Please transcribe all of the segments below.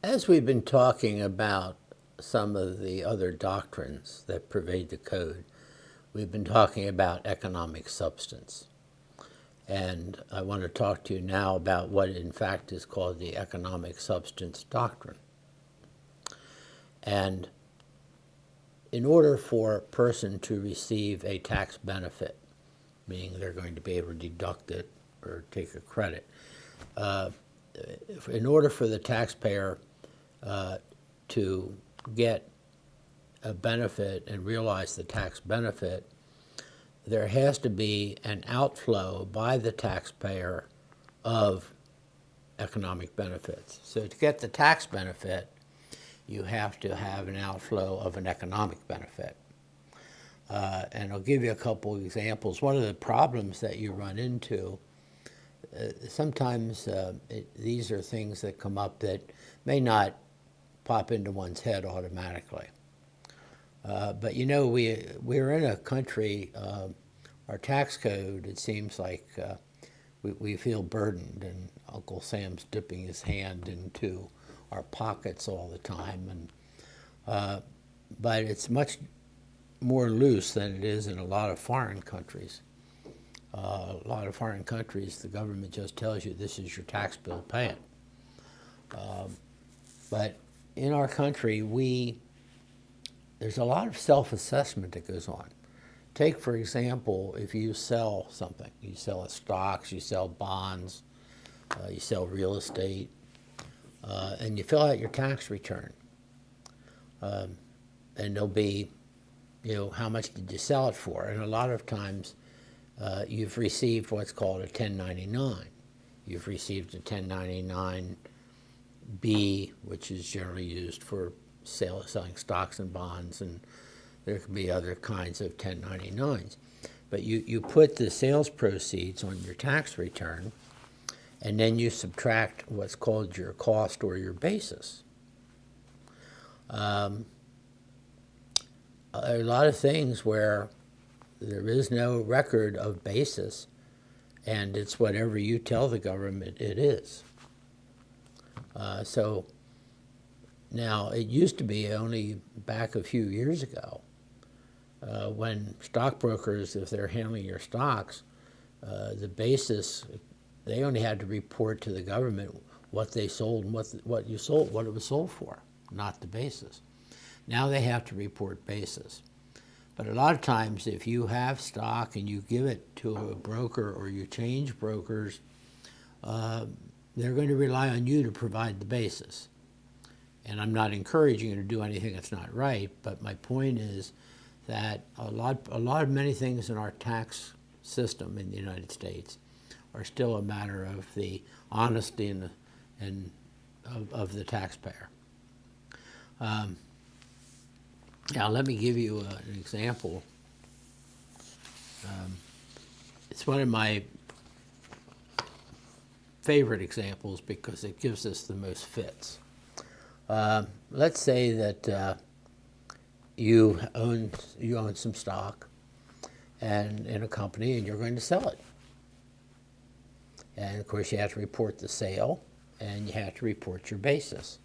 As we've been talking about some of the other doctrines that pervade the code, we've been talking about economic substance. And I want to talk to you now about what in fact is called the economic substance doctrine. And in order for a person to receive a tax benefit, meaning they're going to be able to deduct it or take a credit, in order for the taxpayer to get a benefit and realize the tax benefit, there has to be an outflow by the taxpayer of economic benefits. So to get the tax benefit, you have to have an outflow of an economic benefit. And I'll give you a couple examples. One of the problems that you run into, sometimes these are things that come up that may not pop into one's head automatically. But you know, we're in a country, our tax code, it seems like we feel burdened, and Uncle Sam's dipping his hand into our pockets all the time. And but it's much more loose than it is in a lot of foreign countries. A lot of foreign countries, the government just tells you this is your tax bill, pay it. But in our country, there's a lot of self-assessment that goes on. Take, for example, if you sell something, you sell stocks, you sell bonds, you sell real estate, and you fill out your tax return. And there'll be, how much did you sell it for? And a lot of times you've received what's called a 1099. You've received a 1099 B, which is generally used for selling stocks and bonds, and there can be other kinds of 1099s. But you put the sales proceeds on your tax return, and then you subtract what's called your cost or your basis. There are a lot of things where there is no record of basis, and it's whatever you tell the government it is. So now, it used to be only back a few years ago when stockbrokers, if they're handling your stocks, the basis, they only had to report to the government what they sold and what it was sold for, not the basis. Now they have to report basis. But a lot of times, if you have stock and you give it to a broker or you change brokers, they're going to rely on you to provide the basis. And I'm not encouraging you to do anything that's not right, but my point is that many things in our tax system in the United States are still a matter of the honesty of the taxpayer. Now let me give you an example. It's one of my favorite examples because it gives us the most fits. Let's say that you own some stock and in a company, and you're going to sell it. And of course, you have to report the sale, and you have to report your basis.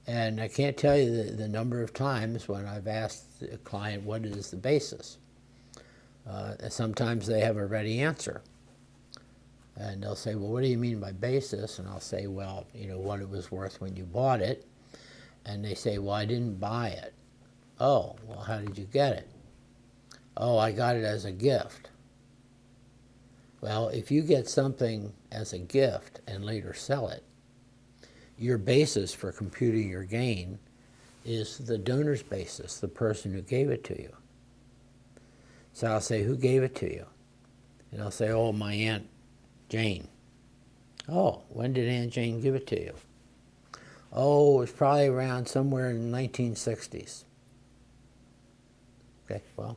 And I can't tell you the number of times when I've asked the client what is the basis. Sometimes they have a ready answer. And they'll say, well, what do you mean by basis? And I'll say, well, what it was worth when you bought it. And they say, well, I didn't buy it. Oh, well, how did you get it? Oh, I got it as a gift. Well, if you get something as a gift and later sell it, your basis for computing your gain is the donor's basis, the person who gave it to you. So I'll say, who gave it to you? And I'll say, oh, my Aunt Jane. Oh, when did Aunt Jane give it to you? Oh, it was probably around somewhere in the 1960s. Okay, well,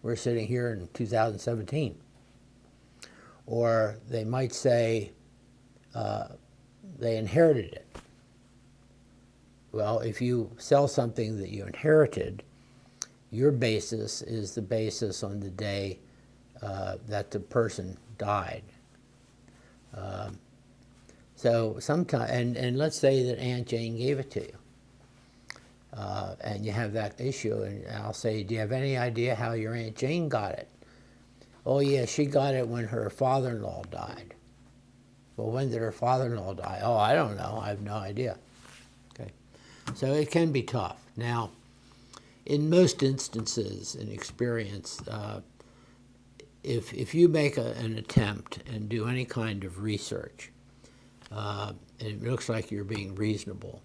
we're sitting here in 2017. Or they might say they inherited it. Well, if you sell something that you inherited, your basis is the basis on the day that the person died. So sometimes, and let's say that Aunt Jane gave it to you, and you have that issue, and I'll say, do you have any idea how your Aunt Jane got it? Oh yeah, she got it when her father-in-law died. Well, when did her father-in-law die? Oh, I don't know. I have no idea. Okay, so it can be tough. Now, in most instances in experience, if you make an attempt and do any kind of research, and it looks like you're being reasonable,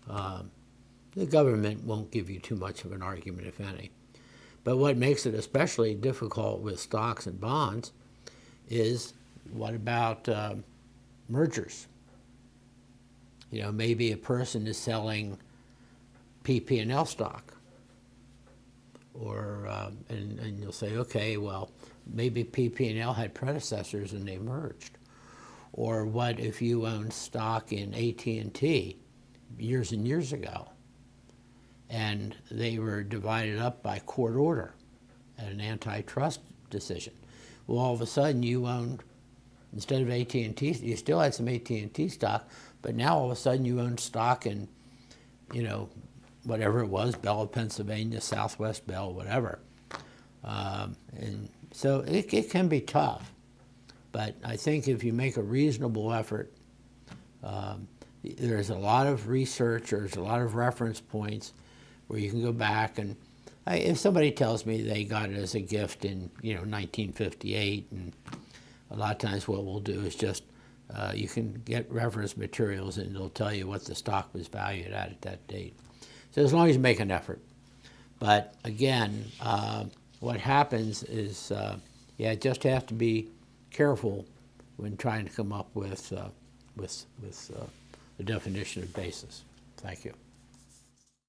the government won't give you too much of an argument, if any. But what makes it especially difficult with stocks and bonds is, what about mergers? You know, maybe a person is selling PP&L stock, or and you'll say, okay, well, maybe PP&L had predecessors and they merged. Or what if you owned stock in AT&T years and years ago, and they were divided up by court order and an antitrust decision? Well, all of a sudden you owned, instead of AT&T, you still had some AT&T stock, but now all of a sudden you owned stock in, you know, whatever it was, Bell of Pennsylvania, Southwest Bell, whatever. And so it can be tough. But I think if you make a reasonable effort, there's a lot of research, or there's a lot of reference points where you can go back, and if somebody tells me they got it as a gift in 1958, and a lot of times what we'll do is just you can get reference materials and it'll tell you what the stock was valued at that date. So as long as you make an effort. But again, what happens is you just have to be careful when trying to come up with the definition of basis. Thank you.